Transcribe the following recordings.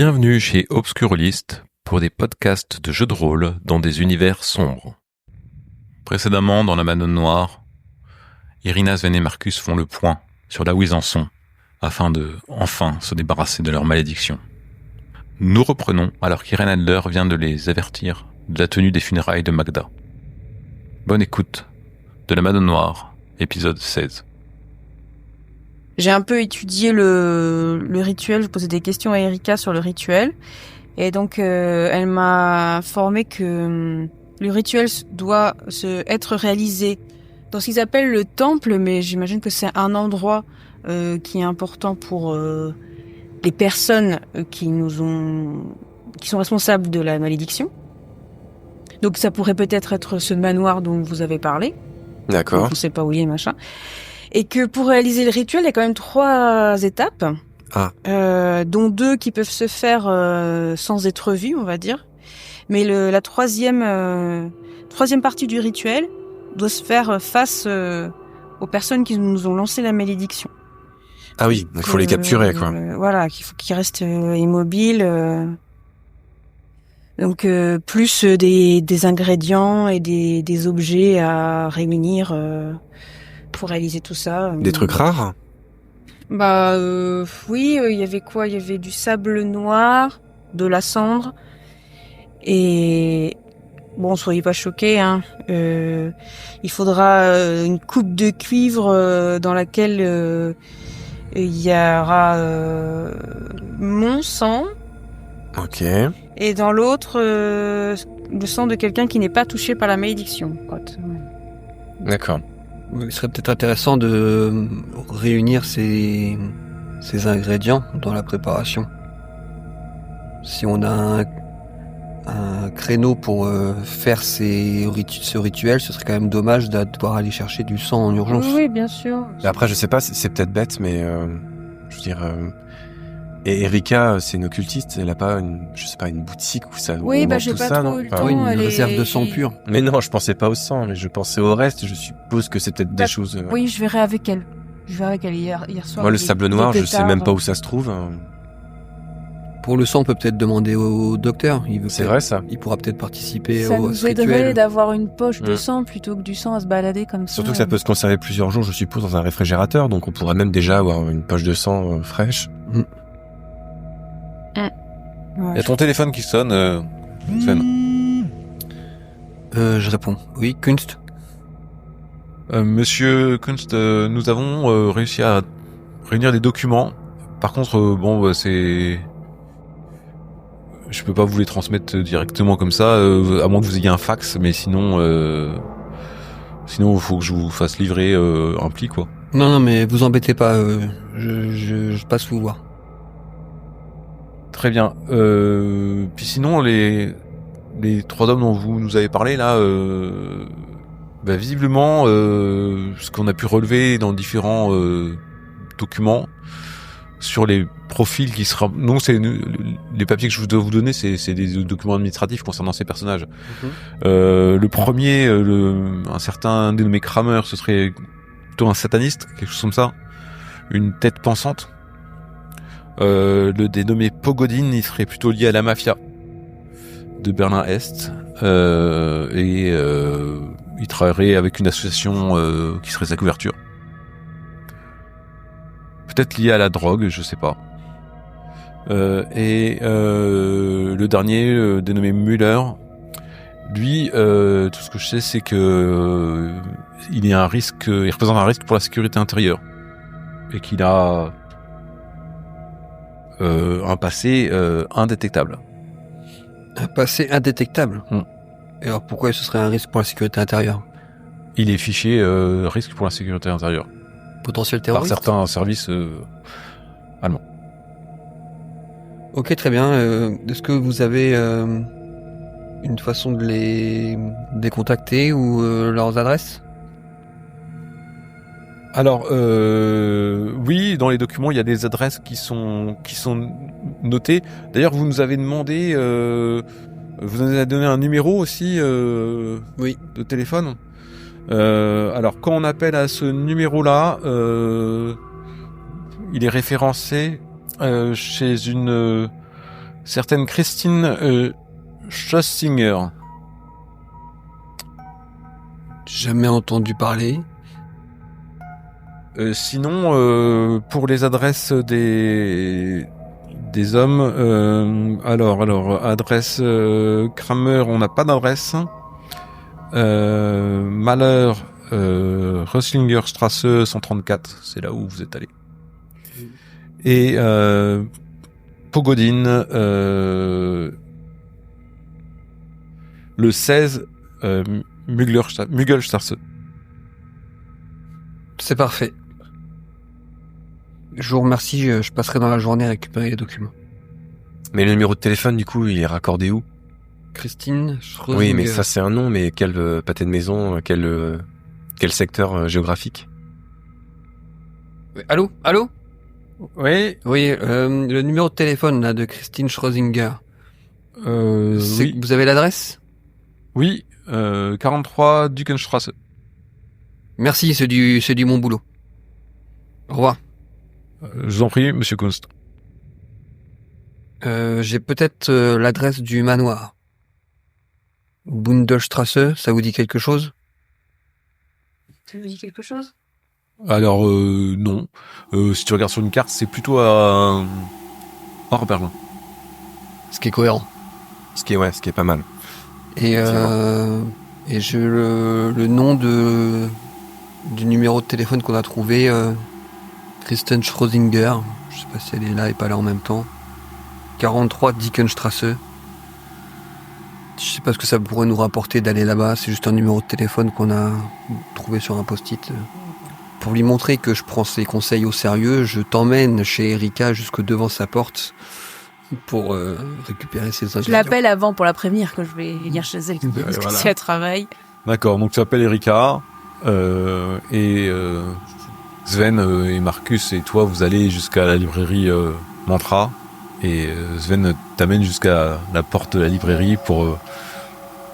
Bienvenue chez Obscurlist pour des podcasts de jeux de rôle dans des univers sombres. Précédemment, dans la Madone Noire, Irina, Sven et Marcus font le point sur là où ils en sont, afin de, enfin, se débarrasser de leur malédiction. Nous reprenons alors qu'Irene Adler vient de les avertir de la tenue des funérailles de Magda. Bonne écoute de la Madone Noire, épisode 16. J'ai un peu étudié le rituel, je posais des questions à Erika sur le rituel. Et donc, elle m'a informé que le rituel doit être réalisé dans ce qu'ils appellent le temple, mais j'imagine que c'est un endroit qui est important pour les personnes qui sont responsables de la malédiction. Donc, ça pourrait peut-être être ce manoir dont vous avez parlé. D'accord. On ne sait pas où il est, machin. Et que pour réaliser le rituel, il y a quand même 3 étapes, dont 2 qui peuvent se faire sans être vues, on va dire. Mais la troisième partie du rituel doit se faire face aux personnes qui nous ont lancé la malédiction. Ah oui, il faut les capturer, quoi. Voilà, qu'il faut qu'ils restent immobiles. Donc plus des ingrédients et des objets à réunir pour réaliser tout ça. Des trucs rares ? Oui, il y avait quoi ? Il y avait du sable noir, de la cendre, et bon, soyez pas choqués, hein. Il faudra une coupe de cuivre dans laquelle il y aura mon sang. Ok. Et dans l'autre, le sang de quelqu'un qui n'est pas touché par la malédiction. D'accord. Il serait peut-être intéressant de réunir ces ingrédients dans la préparation. Si on a un créneau pour faire ce rituel, ce serait quand même dommage de devoir aller chercher du sang en urgence. Oui, bien sûr. Mais après, je sais pas, c'est peut-être bête, mais je veux dire... Et Erika, c'est une occultiste, elle a pas une boutique où ça... Oui, où j'ai tout pas ça, trop non eu le Enfin, temps. Oui, une elle réserve est- de sang pur. Mais non, je pensais pas au sang, mais je pensais au reste, je suppose que c'est peut-être des choses... Oui, je verrai avec elle. Hier soir. Moi, le il- sable il noir, était je sais tard. même pas où ça se trouve. Pour le sang, on peut peut-être demander au docteur. C'est vrai, ça. Il pourra peut-être participer Ça à nous ce aiderait rituel. d'avoir une poche de Mm. sang plutôt que du sang à se balader comme ça. Surtout que ça peut se conserver plusieurs jours, je suppose, dans un réfrigérateur, donc on pourrait même déjà avoir une poche de sang fraîche. Il y a ton téléphone qui sonne, Sven. Je réponds. Oui, Kunst. Monsieur Kunst, nous avons réussi à réunir des documents. Par contre, c'est... Je peux pas vous les transmettre directement comme ça, à moins que vous ayez un fax, mais sinon il faut que je vous fasse livrer un pli, quoi. Non, mais vous embêtez pas. Je passe vous voir. Très bien. Puis sinon, les 3 hommes dont vous nous avez parlé, là, visiblement, ce qu'on a pu relever dans différents documents, sur les profils qui sera... Non, les papiers que je dois vous donner, c'est des documents administratifs concernant ces personnages. Le premier, un certain dénommé Kramer, ce serait plutôt un sataniste, quelque chose comme ça. Une tête pensante. Le dénommé Pogodin, il serait plutôt lié à la mafia de Berlin-Est. Il travaillerait avec une association qui serait sa couverture. Peut-être lié à la drogue, je sais pas. Le dernier, dénommé Müller, lui, tout ce que je sais, c'est que il représente un risque pour la sécurité intérieure. Et qu'il a un passé indétectable. Un passé indétectable. Et alors pourquoi ce serait un risque pour la sécurité intérieure ? Il est fiché risque pour la sécurité intérieure. Potentiel Par terroriste. certains services allemands. Ok, très bien. Est-ce que vous avez une façon de les contacter ou leurs adresses ? Alors, oui, dans les documents, il y a des adresses qui sont notées. D'ailleurs, vous nous avez demandé, vous nous avez donné un numéro aussi, Oui. de téléphone. Alors, quand on appelle à ce numéro-là, il est référencé chez une certaine Christine Schlossinger. Jamais entendu parler. Sinon, pour les adresses des hommes, alors adresse Kramer, on n'a pas d'adresse. Malheur, Röslingerstrasse 134, c'est là où vous êtes allé. Et Pogodin, le 16, Mügelstrasse. C'est parfait. Je vous remercie, je passerai dans la journée à récupérer les documents. Mais le numéro de téléphone, du coup, il est raccordé où? Christine Schrödinger. Oui, mais ça, c'est un nom, mais quel pâté de maison, quel secteur géographique? Allô? Oui, Oui, le numéro de téléphone là de Christine Schrödinger. oui, Vous avez l'adresse? oui, 43 Dukenstrasse. Merci, c'est du mon boulot. Au revoir. Je vous en prie, monsieur Kunst. J'ai peut-être l'adresse du manoir. Bundelstrasse, ça vous dit quelque chose? Ça vous dit quelque chose? Alors, non. Si tu regardes sur une carte, c'est plutôt à hors Berlin. Ce qui est cohérent. Ce qui est pas mal. Et j'ai le nom du numéro de téléphone qu'on a trouvé, Kristen Schrödinger. Je sais pas si elle est là et pas là en même temps. 43 Dickenstrasse. Je sais pas ce que ça pourrait nous rapporter d'aller là-bas. C'est juste un numéro de téléphone qu'on a trouvé sur un post-it. Pour lui montrer que je prends ses conseils au sérieux, je t'emmène chez Erika jusque devant sa porte pour récupérer ses ingrédients. Je l'appelle avant pour la prévenir que je vais venir chez elle. Parce que voilà. si elle travaille. D'accord, donc tu appelles Erika, et Sven et Marcus et toi, vous allez jusqu'à la librairie Mantra, et Sven t'amène jusqu'à la porte de la librairie pour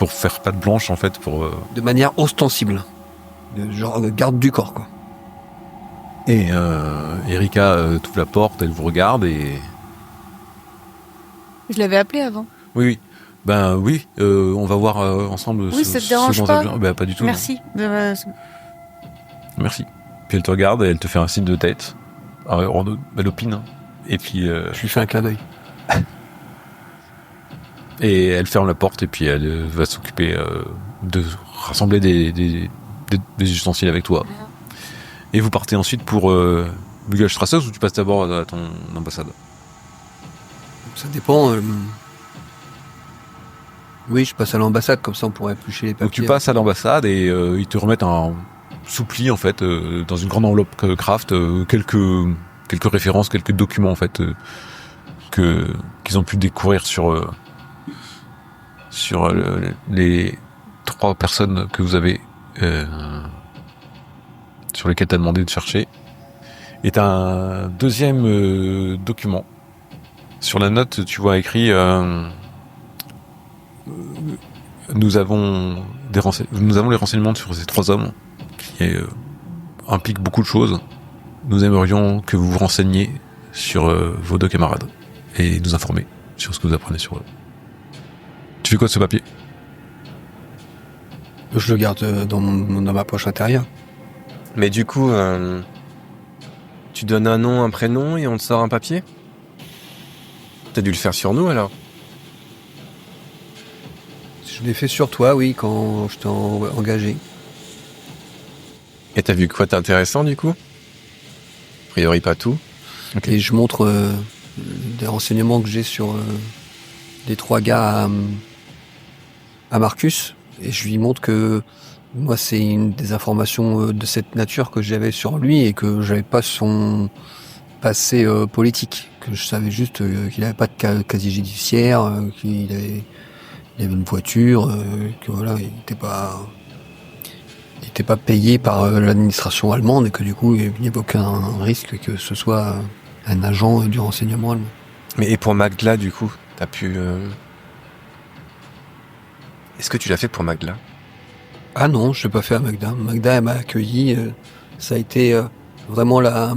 faire patte blanche, en fait, pour... De manière ostensible. Genre garde du corps, quoi. Et Erika t'ouvre la porte, elle vous regarde, et... Je l'avais appelé avant. Oui, oui. Ben oui, on va voir ensemble. Oui, ça te dérange pas? Ben pas du tout. Merci. Non. Merci. Puis elle te regarde et elle te fait un signe de tête. Elle opine. Hein. Et puis. Je lui fais un clin d'œil. Et elle ferme la porte et puis elle va s'occuper de rassembler des ustensiles avec toi. Et vous partez ensuite pour Mügelstrasse, ou tu passes d'abord à ton ambassade? Ça dépend. Oui, je passe à l'ambassade, comme ça on pourrait éplucher les papiers. Donc tu passes à l'ambassade et ils te remettent un soupli, en fait, dans une grande enveloppe craft, quelques références, quelques documents, en fait, qu'ils ont pu découvrir sur les 3 personnes que vous avez sur lesquelles t'as demandé de chercher. Et t'as un deuxième document. Sur la note, tu vois écrit nous avons les renseignements sur ces 3 hommes qui impliquent beaucoup de choses. Nous aimerions que vous vous renseigniez sur vos 2 camarades et nous informer sur ce que vous apprenez sur eux. Tu fais quoi de ce papier? Je le garde dans ma poche intérieure. Mais du coup, tu donnes un nom, un prénom et on te sort un papier? T'as dû le faire sur nous, alors? Je l'ai fait sur toi, oui, quand je t'ai engagé. Et t'as vu quoi d'intéressant, du coup? A priori, pas tout. Okay. Et je montre des renseignements que j'ai sur les 3 gars à Marcus. Et je lui montre que moi, c'est une des informations de cette nature que j'avais sur lui et que j'avais pas son passé politique. Que je savais juste qu'il avait pas de casier judiciaire, qu'il avait une voiture, que voilà, il était pas payé par l'administration allemande et que du coup, il n'y avait aucun risque que ce soit un agent du renseignement allemand. Mais et pour Magla, du coup, t'as pu... Est-ce que tu l'as fait pour Magla? Ah non, je l'ai pas fait à Magda. Magda, elle m'a accueilli. Ça a été vraiment la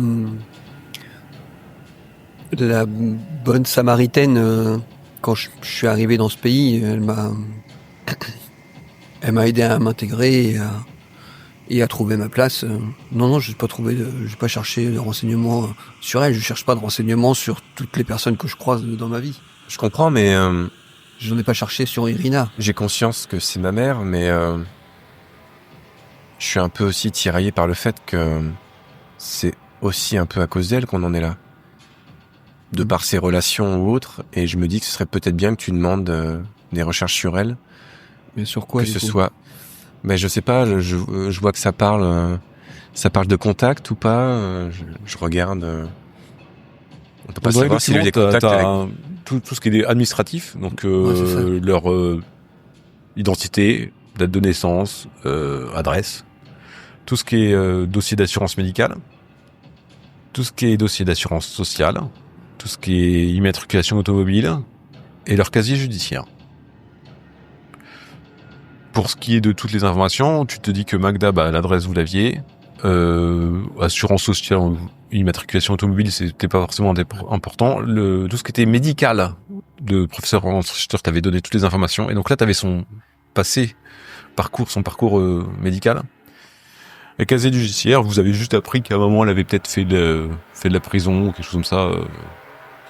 bonne samaritaine quand je suis arrivé dans ce pays, elle m'a aidé à m'intégrer et à trouver ma place. Non, je n'ai pas cherché de renseignements sur elle. Je cherche pas de renseignements sur toutes les personnes que je croise dans ma vie. Je comprends, mais Je n'en ai pas cherché sur Irina. j'ai conscience que c'est ma mère, mais je suis un peu aussi tiraillé par le fait que c'est aussi un peu à cause d'elle qu'on en est là. De par ses relations ou autres, et je me dis que ce serait peut-être bien que tu demandes des recherches sur elle, Mais sur quoi, que du ce coup soit... Mais je sais pas, je vois que ça parle de contact ou pas, je regarde... on peut pas Dans les savoir s'il y a eu des documents, contacts avec... tout ce qui est administratif, donc Ouais, c'est ça. leur identité, date de naissance, adresse, tout ce qui est dossier d'assurance médicale, tout ce qui est dossier d'assurance sociale, tout ce qui est immatriculation automobile et leur casier judiciaire. Pour ce qui est de toutes les informations, tu te dis que Magda, l'adresse vous l'aviez, assurance sociale, immatriculation automobile, c'était pas forcément important. Tout ce qui était médical, le professeur Richter t'avait donné toutes les informations, et donc là t'avais son parcours médical. Et casier judiciaire, vous avez juste appris qu'à un moment elle avait peut-être fait de la prison ou quelque chose comme ça.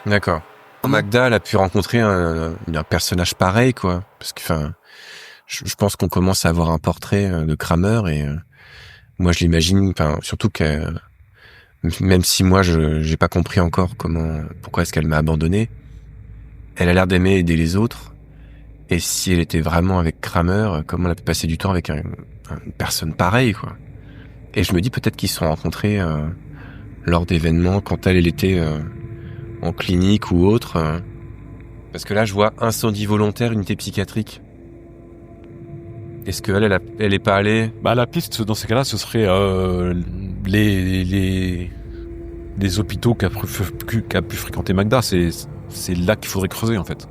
D'accord. Magda, elle a pu rencontrer un personnage pareil, quoi. Parce que, enfin, je pense qu'on commence à avoir un portrait de Kramer, et moi je l'imagine, enfin, surtout que même si moi j'ai pas compris encore pourquoi est-ce qu'elle m'a abandonné, elle a l'air d'aimer aider les autres. Et si elle était vraiment avec Kramer, comment elle a pu passer du temps avec une personne pareille, quoi. Et je me dis peut-être qu'ils se sont rencontrés lors d'événements quand elle était en clinique ou autre. Parce que là, je vois incendie volontaire, unité psychiatrique. Est-ce qu'elle elle est pas allée? La piste dans ces cas-là, ce serait les hôpitaux qu'a pu fréquenter Magda. C'est là qu'il faudrait creuser, en fait.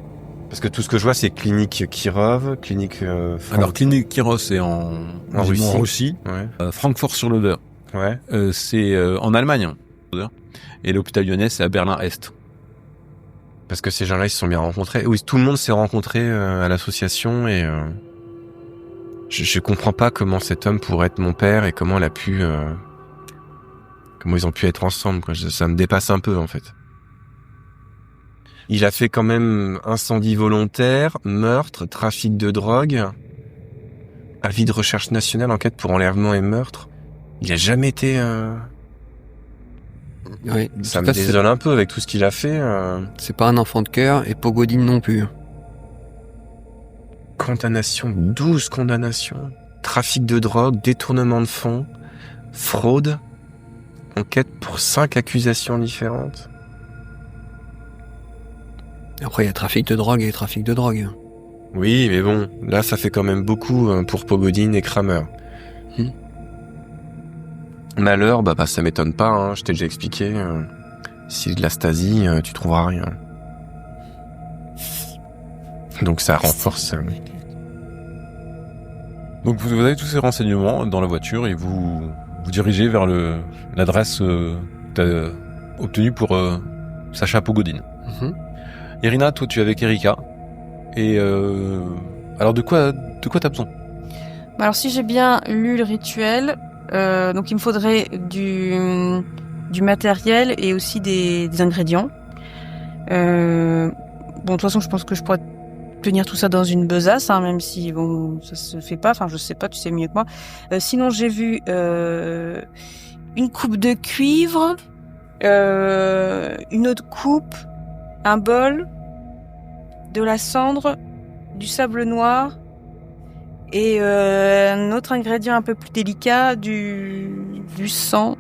Parce que tout ce que je vois, c'est clinique Kirov, clinique... Alors, clinique Kiros, c'est en Russie. Ouais. Francfort-sur-l'Oder, Ouais. c'est en Allemagne. Et l'hôpital lyonnais, c'est à Berlin-Est. Parce que ces gens-là, ils se sont bien rencontrés. Oui, tout le monde s'est rencontré à l'association, et je comprends pas comment cet homme pourrait être mon père et comment comment ils ont pu être ensemble, quoi. Ça me dépasse un peu, en fait. Il a fait quand même incendie volontaire, meurtre, trafic de drogue, avis de recherche nationale, enquête pour enlèvement et meurtre. Il a jamais été... Oui. Ça me désole un peu avec tout ce qu'il a fait. C'est pas un enfant de cœur, et Pogodine non plus. Condamnation, 12 condamnations. Trafic de drogue, détournement de fonds, fraude. Enquête pour 5 accusations différentes. Après, il y a trafic de drogue et trafic de drogue. Oui, mais bon, là, ça fait quand même beaucoup pour Pogodine et Kramer. Malheur, ça m'étonne pas, hein, je t'ai déjà expliqué. Si de la Stasi, tu trouveras rien. Donc ça renforce... Donc vous avez tous ces renseignements dans la voiture et vous dirigez vers l'adresse que tu as obtenue pour Sacha Pogodine. Irina, toi tu es avec Erika. Et alors de quoi t'as besoin? Alors si j'ai bien lu le rituel, donc il me faudrait du matériel et aussi des ingrédients. Bon, de toute façon, je pense que je pourrais tenir tout ça dans une besace, hein, même si bon, ça se fait pas. Enfin, je sais pas, tu sais mieux que moi. Sinon, j'ai vu une coupe de cuivre, une autre coupe, un bol, de la cendre, du sable noir et un autre ingrédient un peu plus délicat, du sang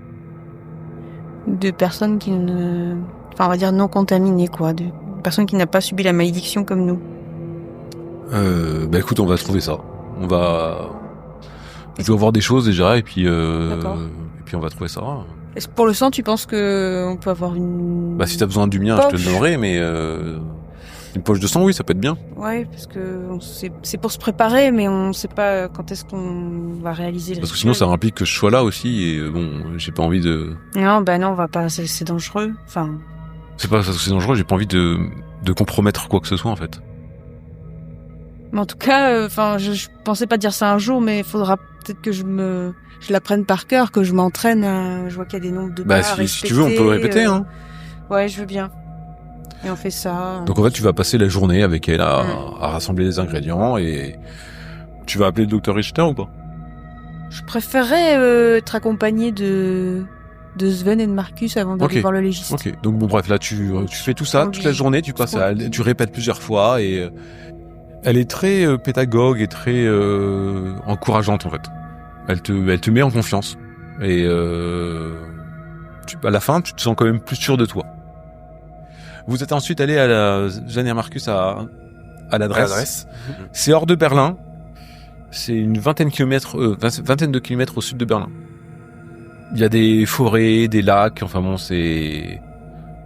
de personnes qui on va dire non contaminées, quoi, de personnes qui n'ont pas subi la malédiction comme nous. Écoute, on va trouver ça. Je dois voir des choses déjà et puis on va trouver ça. Est-ce que pour le sang, tu penses que on peut avoir une... Si t'as besoin du mien, poche. je te le donnerai, mais une poche de sang, oui, ça peut être bien. Ouais, parce que c'est pour se préparer, mais on sait pas quand est-ce qu'on va réaliser le Parce que rituel. sinon, ça implique que je sois là aussi et j'ai pas envie de... Non, non, on va pas, c'est dangereux. Enfin... C'est pas parce que c'est dangereux, j'ai pas envie de de compromettre quoi que ce soit en fait. Mais en tout cas, je pensais pas dire ça un jour, mais il faudra peut-être que je l'apprenne par cœur, que je m'entraîne. Je vois qu'il y a des nombres de pas à respecter. Si tu veux, on peut le répéter. Hein. Ouais, je veux bien. Et on fait ça. Donc en fait, tu vas passer la journée avec elle à rassembler les ingrédients et tu vas appeler le docteur Richter ou pas? Je préférerais être accompagné de Sven et de Marcus avant d'aller voir le légiste. Ok, donc bon bref, là tu fais tout ça toute la journée, tu passes tu répètes plusieurs fois et elle est très pédagogue et très encourageante en fait. Elle te met en confiance et à la fin tu te sens quand même plus sûr de toi. Vous êtes ensuite allé à Jeanne et Marcus à l'adresse. C'est hors de Berlin. C'est une vingtaine de kilomètres au sud de Berlin. Il y a des forêts, des lacs, enfin bon, c'est...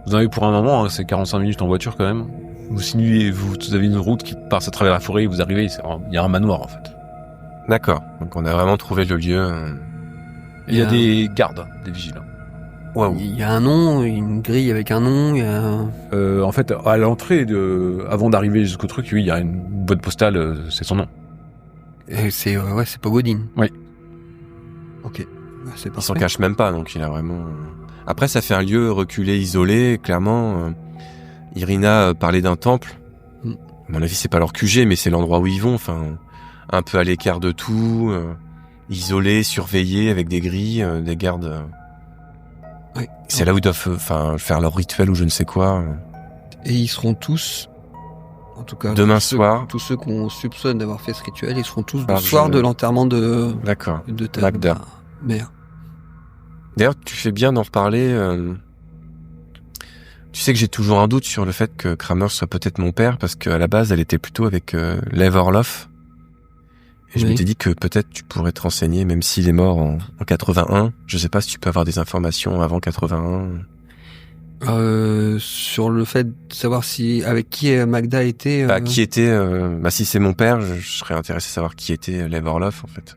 Vous en avez pour un moment, hein, c'est 45 minutes en voiture quand même. Vous avez une route qui passe à travers la forêt et vous arrivez, il y a un manoir en fait. D'accord, donc on a vraiment trouvé le lieu. Il y a des gardes, des vigilants. Wow. Il y a un nom, une grille avec un nom, il y a... en fait, à l'entrée, avant d'arriver jusqu'au truc, oui, il y a une boîte postale, c'est son nom. Et c'est Pogodin. Oui. Ok. C'est il s'en cache même pas, donc il a vraiment... Après, ça fait un lieu reculé, isolé, clairement. Irina parlait d'un temple. À mon avis, c'est pas leur QG, mais c'est l'endroit où ils vont, enfin, un peu à l'écart de tout, isolé, surveillé, avec des grilles, des gardes... Oui. C'est là où ils doivent faire leur rituel ou je ne sais quoi. Et ils seront tous, en tout cas, demain soir. Tous ceux qu'on soupçonne d'avoir fait ce rituel, ils seront tous le soir de l'enterrement de ta Magda. Mère. D'ailleurs, tu fais bien d'en reparler. Tu sais que j'ai toujours un doute sur le fait que Kramer soit peut-être mon père, parce qu'à la base, elle était plutôt avec Lev Orlov. Et je m'étais dit que peut-être tu pourrais te renseigner, même s'il est mort en 81. Je sais pas si tu peux avoir des informations avant 81. Sur le fait de savoir avec qui Magda était. Qui était. Si c'est mon père, je serais intéressé de savoir qui était Lev Orlov en fait.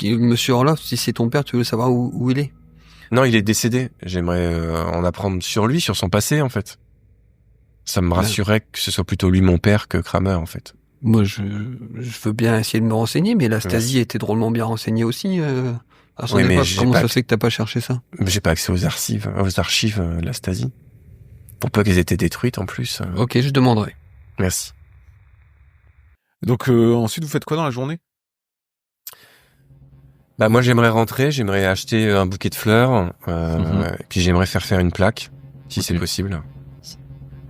Monsieur Orlov, si c'est ton père, tu veux savoir où il est? Non, il est décédé. J'aimerais en apprendre sur lui, sur son passé en fait. Ça me rassurait que ce soit plutôt lui mon père que Kramer en fait. Moi, je veux bien essayer de me renseigner, mais la Stasi était drôlement bien renseignée aussi. À son époque. Comment ça fait que t'as pas cherché ça? J'ai pas accès aux archives de la Stasi. Pour peu qu'elles étaient détruites en plus. Ok, je demanderai. Merci. Donc ensuite, vous faites quoi dans la journée? Moi, j'aimerais rentrer, j'aimerais acheter un bouquet de fleurs, et puis j'aimerais faire une plaque, si c'est possible.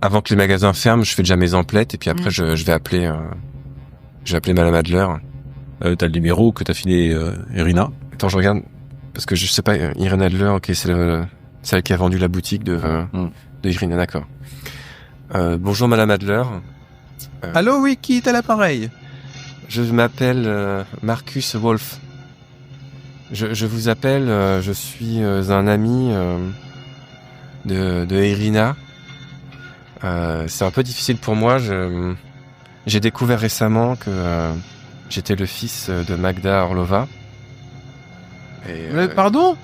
Avant que les magasins ferment, je fais déjà mes emplettes, et puis après, je vais appeler Madame Adler. T'as le numéro que t'as filé Irina. Attends, je regarde, parce que je sais pas, Irina Adler, ok, c'est celle qui a vendu la boutique de Irina, d'accord. Bonjour Madame Adler. Allô, oui, qui est à l'appareil? Je m'appelle Marcus Wolf. Je vous appelle, je suis un ami de Irina. C'est un peu difficile pour moi. J'ai découvert récemment que j'étais le fils de Magda Orlova. Pardon?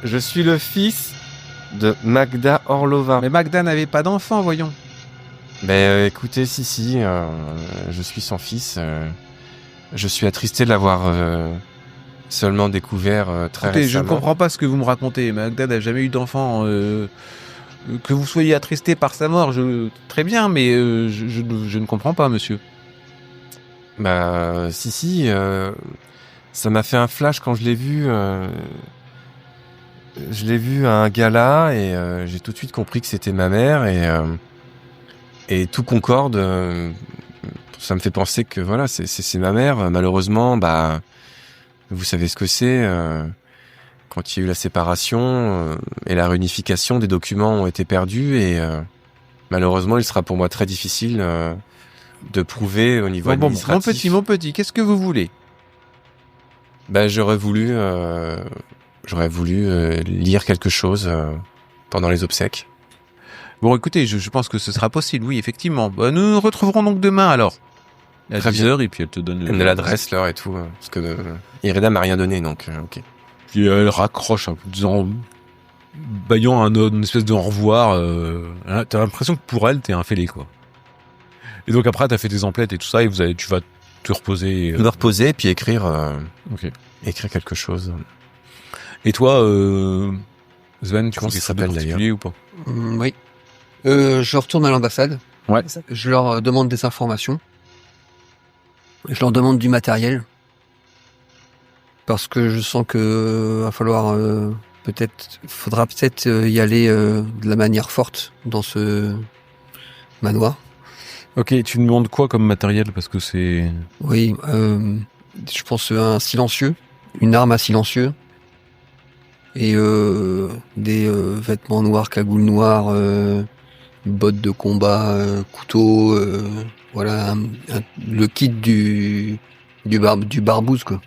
Je suis le fils de Magda Orlova. Mais Magda n'avait pas d'enfant, voyons. Écoutez, si, je suis son fils. Je suis attristé de l'avoir seulement découvert très récemment. Je ne comprends pas ce que vous me racontez. Magda n'a jamais eu d'enfant. Que vous soyez attristé par sa mort, très bien, mais je ne comprends pas, monsieur. Si, ça m'a fait un flash quand je l'ai vu. Je l'ai vu à un gala et j'ai tout de suite compris que c'était ma mère et tout concorde. Ça me fait penser que voilà, c'est ma mère. Malheureusement, vous savez ce que c'est. Quand il y a eu la séparation et la réunification, des documents ont été perdus et malheureusement, il sera pour moi très difficile de prouver au niveau administratif. Mon petit, qu'est-ce que vous voulez? J'aurais voulu lire quelque chose pendant les obsèques. Bon, écoutez, je pense que ce sera possible, oui, effectivement. Nous nous retrouverons donc demain, alors. À 10h, et puis elle te donne l'adresse, l'heure et tout. Parce que Irina m'a rien donné, donc ok. Puis elle raccroche en disant baillant une espèce de au revoir. T'as l'impression que pour elle, t'es un fêlé, quoi. Et donc après, t'as fait tes emplettes et tout ça, et tu vas te reposer. Me reposer, puis écrire quelque chose. Et toi, Sven, tu Comment penses ça qu'il s'appelle, particulier ou pas? Oui. Je retourne à l'ambassade. Ouais. Je leur demande des informations. Je leur demande du matériel. Parce que je sens que faudra peut-être y aller de la manière forte dans ce manoir. Ok, tu demandes quoi comme matériel, parce que c'est... Oui, je pense un silencieux, une arme à silencieux, et des vêtements noirs, cagoules noires, bottes de combat, couteau, voilà, le kit du barbouze, quoi.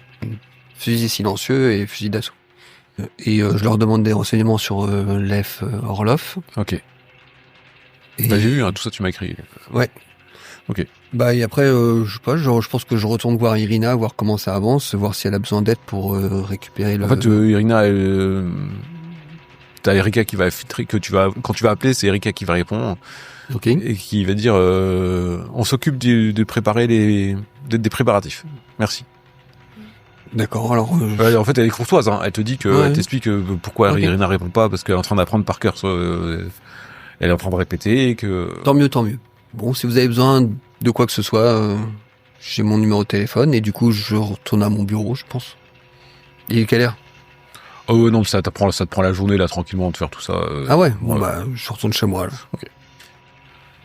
Fusil silencieux et fusil d'assaut. Et je leur demande des renseignements sur Lev Orlov. Ok. Et... Bah, j'ai vu, hein, tout ça tu m'as écrit. Ouais. Ok. Bah, et après, je sais pas, je pense que je retourne voir Irina, voir comment ça avance, voir si elle a besoin d'aide pour récupérer le... En fait, Irina, t'as Erika qui va filtrer, quand tu vas appeler, c'est Erika qui va répondre. Ok. Et qui va dire, on s'occupe de préparer des préparatifs. Merci. D'accord, alors... Ouais, en fait, elle est courtoise, hein. Elle te dit que, elle t'explique pourquoi Ok. Irina répond pas, parce qu'elle est en train d'apprendre par cœur, elle est en train de répéter, et que... Tant mieux. Bon, si vous avez besoin de quoi que ce soit, j'ai mon numéro de téléphone, et du coup, je retourne à mon bureau, je pense. Il est quelle heure? Oh non, ça te prend la journée, là, tranquillement, de faire tout ça. Ah ouais, bon voilà. bah, je retourne chez moi, alors. Ok.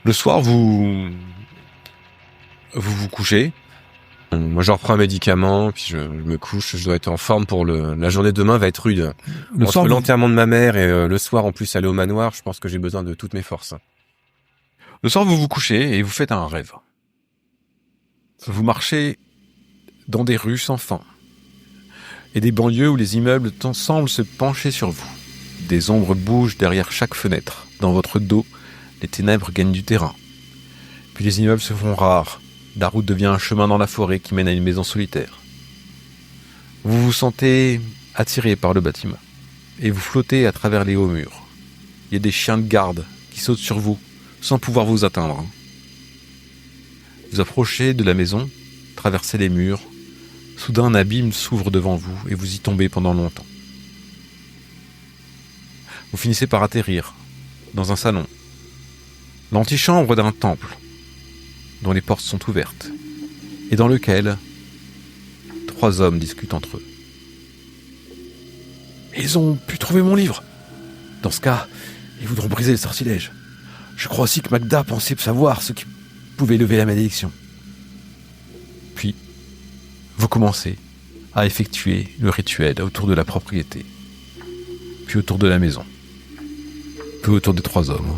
Le soir, vous couchez. Moi, je reprends un médicament, puis je me couche. Je dois être en forme pour la journée de demain va être rude. Le Entre soir, l'enterrement de ma mère et le soir, en plus, aller au manoir, je pense que j'ai besoin de toutes mes forces. Le soir, vous vous couchez et vous faites un rêve. Vous marchez dans des rues sans fin et des banlieues où les immeubles semblent se pencher sur vous. Des ombres bougent derrière chaque fenêtre. Dans votre dos, les ténèbres gagnent du terrain. Puis les immeubles se font rares. La route devient un chemin dans la forêt qui mène à une maison solitaire. Vous vous sentez attiré par le bâtiment et vous flottez à travers les hauts murs. Il y a des chiens de garde qui sautent sur vous sans pouvoir vous atteindre. Vous approchez de la maison, traversez les murs. Soudain, un abîme s'ouvre devant vous et vous y tombez pendant longtemps. Vous finissez par atterrir dans un salon, l'antichambre d'un temple dont les portes sont ouvertes et dans lequel 3 hommes discutent entre eux. Ils ont pu trouver mon livre. Dans ce cas, ils voudront briser le sortilège. Je crois aussi que Magda pensait savoir ce qui pouvait lever la malédiction. Puis, vous commencez à effectuer le rituel autour de la propriété, puis autour de la maison, puis autour des 3 hommes.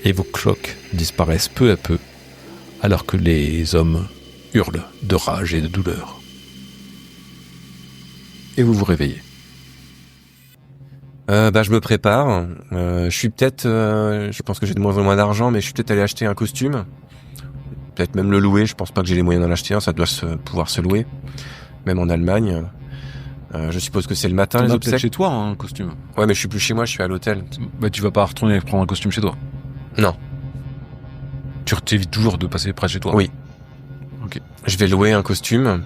Et vos cloques disparaissent peu à peu, alors que les hommes hurlent de rage et de douleur. Et vous vous réveillez. Je me prépare. Je suis peut-être... je pense que j'ai de moins en moins d'argent, mais je suis peut-être allé acheter un costume. Peut-être même le louer. Je pense pas que j'ai les moyens d'en acheter un. Ça doit pouvoir se louer. Même en Allemagne. Je suppose que c'est le matin, les obsèques. Chez toi, hein, un costume. Ouais, mais je suis plus chez moi, je suis à l'hôtel. Bah, tu vas pas retourner prendre un costume chez toi. Non. Tu t'évites toujours de passer près de chez toi. Oui. Ok. Je vais louer un costume.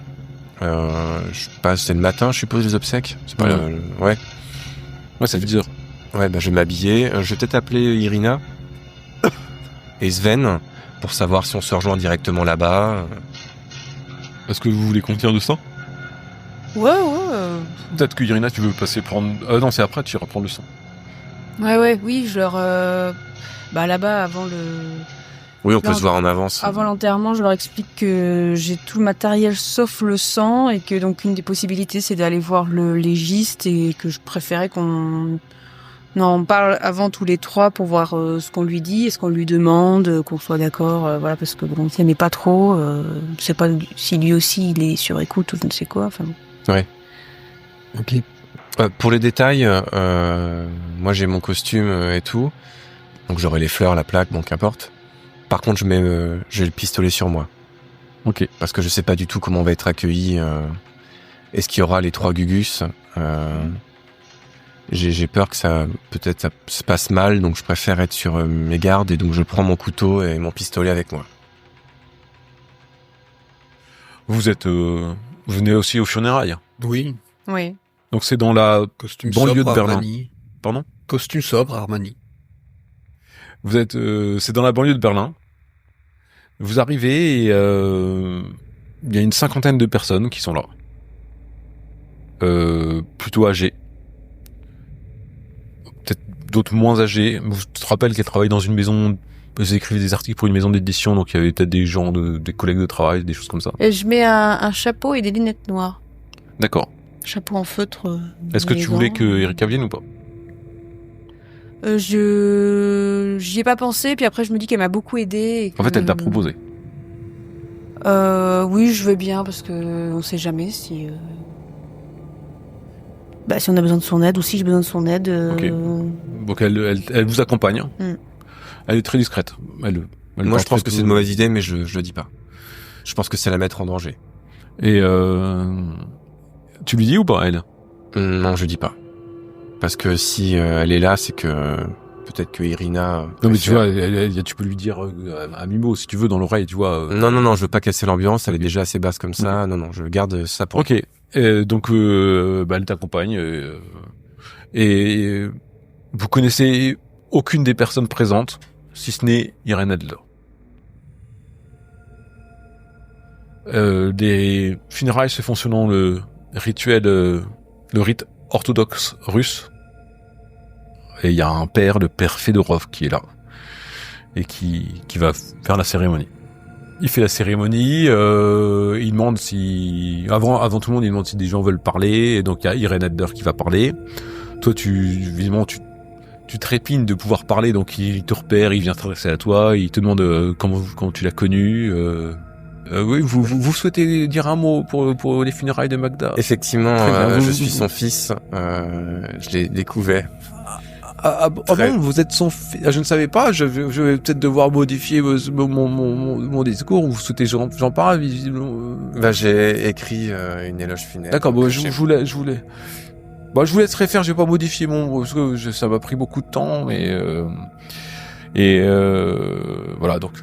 Je passe, c'est le matin, je suppose, les obsèques. C'est pas ouais. Ouais, c'est 10h. Ouais, bah, je vais m'habiller. Je vais peut-être appeler Irina et Sven pour savoir si on se rejoint directement là-bas. Est-ce que vous voulez qu'on tire de ça? Ouais. Peut-être que Irina, tu veux passer prendre... non, c'est après, tu iras prendre le sang. Oui, je leur... là-bas, avant le... Oui, on peut se voir en avance. Avant l'enterrement, je leur explique que j'ai tout le matériel sauf le sang et que donc une des possibilités, c'est d'aller voir le légiste et que je préférais qu'on en parle avant tous les 3 pour voir ce qu'on lui dit et ce qu'on lui demande, qu'on soit d'accord, voilà, parce que bon, il n'aimait pas trop, je sais pas si lui aussi il est sur écoute ou je ne sais quoi, enfin. Ouais. Ok. Pour les détails, moi j'ai mon costume et tout, donc j'aurai les fleurs, la plaque, bon qu'importe. Par contre, j'ai le pistolet sur moi. Ok. Parce que je sais pas du tout comment on va être accueilli. Est-ce qu'il y aura les 3 Gugus? j'ai peur que peut-être ça se passe mal, donc je préfère être sur mes gardes et donc je prends mon couteau et mon pistolet avec moi. Vous venez aussi aux funérailles. Oui. Oui. Donc c'est dans la Costume banlieue sobre de Berlin. Armani. Pardon? Costume sobre Armani. Vous êtes, c'est dans la banlieue de Berlin. Vous arrivez et il y a une 50aine de personnes qui sont là. Plutôt âgées. Peut-être d'autres moins âgés. Je te rappelle qu'elle travaille dans une maison. Ils écrivaient des articles pour une maison d'édition, donc il y avait peut-être des gens, des collègues de travail, des choses comme ça. Et je mets un chapeau et des lunettes noires. D'accord. Chapeau en feutre. Est-ce que tu voulais que Erika vienne ou pas? J'y ai pas pensé, puis après je me dis qu'elle m'a beaucoup aidé. En fait, elle t'a proposé. Oui, je veux bien parce que on sait jamais si. Si on a besoin de son aide ou si j'ai besoin de son aide. Ok. Donc elle vous accompagne. Elle est très discrète. Moi, je pense que c'est une mauvaise idée, mais je le dis pas. Je pense que c'est la mettre en danger. Et tu lui dis ou pas, elle? Non, je dis pas. Parce que si elle est là, c'est que peut-être que Irina. Non, mais tu vois, tu peux lui dire à mi-mot si tu veux dans l'oreille, tu vois. Non, je veux pas casser l'ambiance. Elle est déjà assez basse comme ça. Okay. Non, je garde ça pour. Ok. Donc, elle t'accompagne et vous connaissez aucune des personnes présentes, si ce n'est Irène Adler. Des funérailles se font selon le rituel, le rite orthodoxe russe. Et il y a un père, le père Fedorov, qui est là et qui va faire la cérémonie. Il fait la cérémonie, il demande si avant tout le monde, il demande si des gens veulent parler, et donc il y a Irène Adler qui va parler. Toi, visiblement tu trépignes de pouvoir parler, donc il te repère, il vient s'adresser à toi, il te demande comment tu l'as connu. Oui, vous souhaitez dire un mot pour les funérailles de Magda? Effectivement, je suis son fils. Je l'ai découvert. Bon, vous êtes son fils. Je ne savais pas. Je vais peut-être devoir modifier mon discours. Vous souhaitez j'en parle visiblement. J'ai écrit une éloge funèbre. D'accord. Je voulais. Je vous laisserai faire. Je vais pas modifier parce que ça m'a pris beaucoup de temps, mais voilà. Donc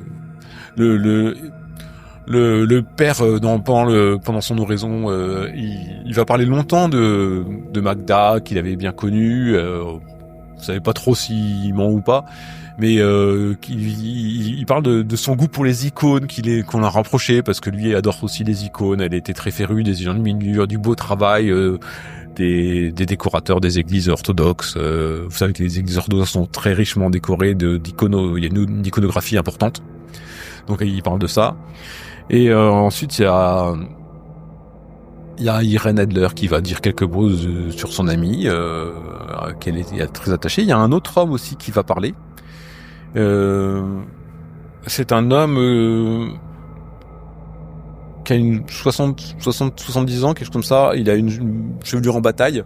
le père pendant son oraison, il va parler longtemps de Magda qu'il avait bien connue. Vous savez pas trop s'il ment ou pas, mais il parle de son goût pour les icônes qu'on a rapproché, parce que lui adore aussi les icônes. Elle était très férue des ingénieurs du beau travail, des décorateurs des églises orthodoxes. Vous savez que les églises orthodoxes sont très richement décorées d'icônes. Il y a une iconographie importante. Donc il parle de ça. Et ensuite il y a Irène Adler qui va dire quelques mots sur son amie, qu'elle est très attachée. Il y a un autre homme aussi qui va parler. C'est un homme qui a 70 ans, quelque chose comme ça. Il a une chevelure en bataille.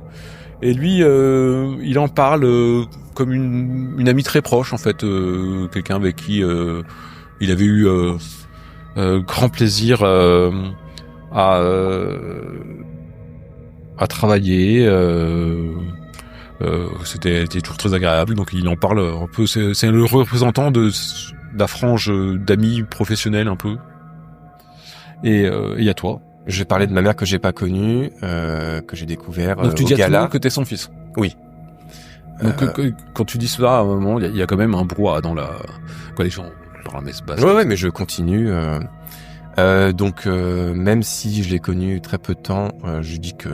Et lui, il en parle comme une amie très proche, en fait. Quelqu'un avec qui il avait eu grand plaisir à travailler. C'était toujours très agréable, donc il en parle un peu. C'est le représentant de la frange d'amis professionnels un peu. Et à toi. Je vais parler de ma mère que j'ai pas connue, que j'ai découvert donc tu dis à tout le monde que t'es son fils. Oui. Donc quand tu dis cela, à un moment, il y a quand même un brouhaha dans la messe basse. Ouais, mais je continue. Donc même si je l'ai connue très peu de temps, je dis que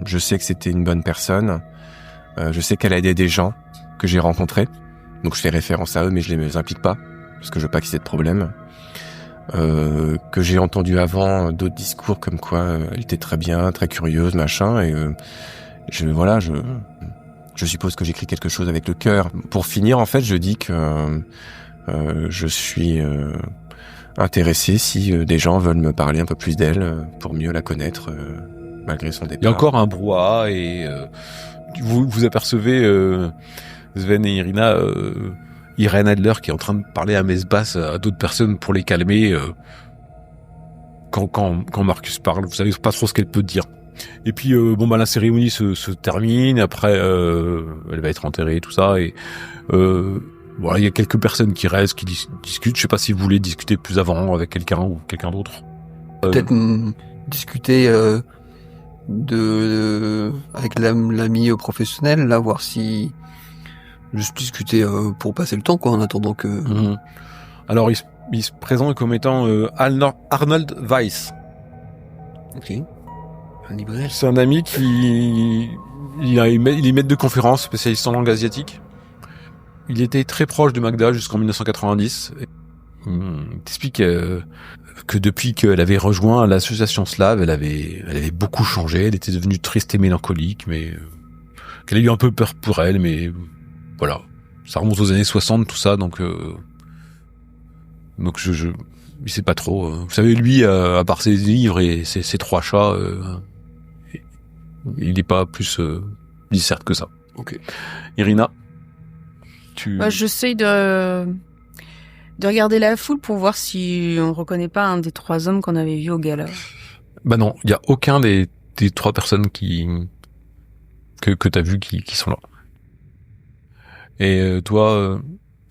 je sais que c'était une bonne personne. Je sais qu'elle a aidé des gens que j'ai rencontrés. Donc je fais référence à eux, mais je les implique pas parce que je veux pas qu'il y ait de problème. Que j'ai entendu avant d'autres discours comme quoi elle était très bien, très curieuse, machin. Et je suppose que j'écris quelque chose avec le cœur. Pour finir, en fait, je dis que je suis intéressé si des gens veulent me parler un peu plus d'elle pour mieux la connaître malgré son départ. Il y a encore un brouhaha et vous apercevez Sven et Irina, Irène Adler qui est en train de parler à messe basse à d'autres personnes pour les calmer. Quand Marcus parle, vous savez pas trop ce qu'elle peut dire. Et puis la cérémonie se termine. Après, elle va être enterrée, tout ça. Et voilà, il y a quelques personnes qui restent, qui discutent. Je sais pas si vous voulez discuter plus avant avec quelqu'un ou quelqu'un d'autre. Peut-être discuter avec l'ami professionnel, là, voir si juste discuter pour passer le temps, quoi, en attendant que. Mhm. Alors il se présente comme étant Arnold Weiss. Ok. Un libraire. C'est un ami il est maître de conférence spécialiste en langue asiatique. Il était très proche de Magda jusqu'en 1990. Il t'explique que depuis qu'elle avait rejoint l'association slave, elle avait beaucoup changé. Elle était devenue triste et mélancolique, mais qu'elle a eu un peu peur pour elle, mais voilà. Ça remonte aux années 60, tout ça, donc il sait pas trop. Vous savez, lui, à part ses livres et ses 3 chats, il n'est pas plus discerte que ça. Ok. Irina, j'essaye de regarder la foule pour voir si on reconnaît pas un des 3 hommes qu'on avait vu au gala. Bah non, il y a aucun des 3 personnes que t'as vu qui sont là. Et toi,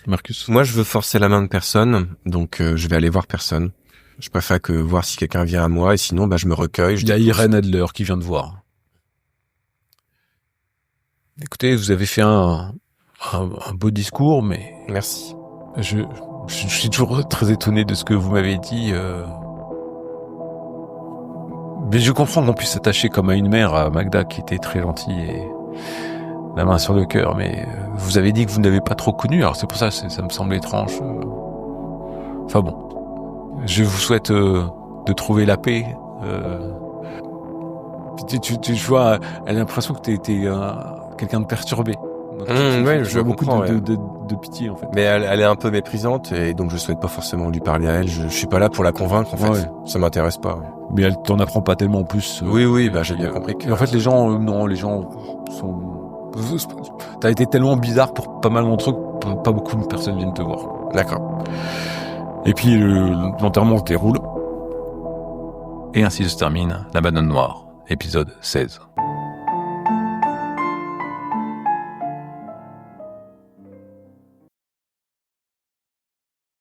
Marcus? Moi, je veux forcer la main de personne, donc je vais aller voir personne. Je préfère que voir si quelqu'un vient à moi, et sinon, je me recueille. Il y a Irène Adler qui vient de voir. Écoutez, vous avez fait un beau discours, mais Merci. je suis toujours très étonné de ce que vous m'avez dit. Mais je comprends qu'on puisse s'attacher comme à une mère à Magda, qui était très gentille et la main sur le cœur, mais vous avez dit que vous n'avez pas trop connu, alors c'est pour ça, ça me semble étrange. Enfin bon, je vous souhaite de trouver la paix. Tu vois, elle a l'impression que t'es quelqu'un de perturbé. Donc, ouais, tu je as beaucoup comprends, de pitié, en fait. Mais elle est un peu méprisante, et donc je souhaite pas forcément lui parler à elle. Je suis pas là pour la convaincre, en fait. Ouais. Ça m'intéresse pas. Mais elle t'en apprend pas tellement plus. Oui, j'ai bien compris que... Et en fait, les gens sont... T'as été tellement bizarre pour pas mal d'entre eux que pas beaucoup de personnes viennent te voir. D'accord. Et puis l'enterrement se déroule. Et ainsi se termine La Banane Noire, épisode 16.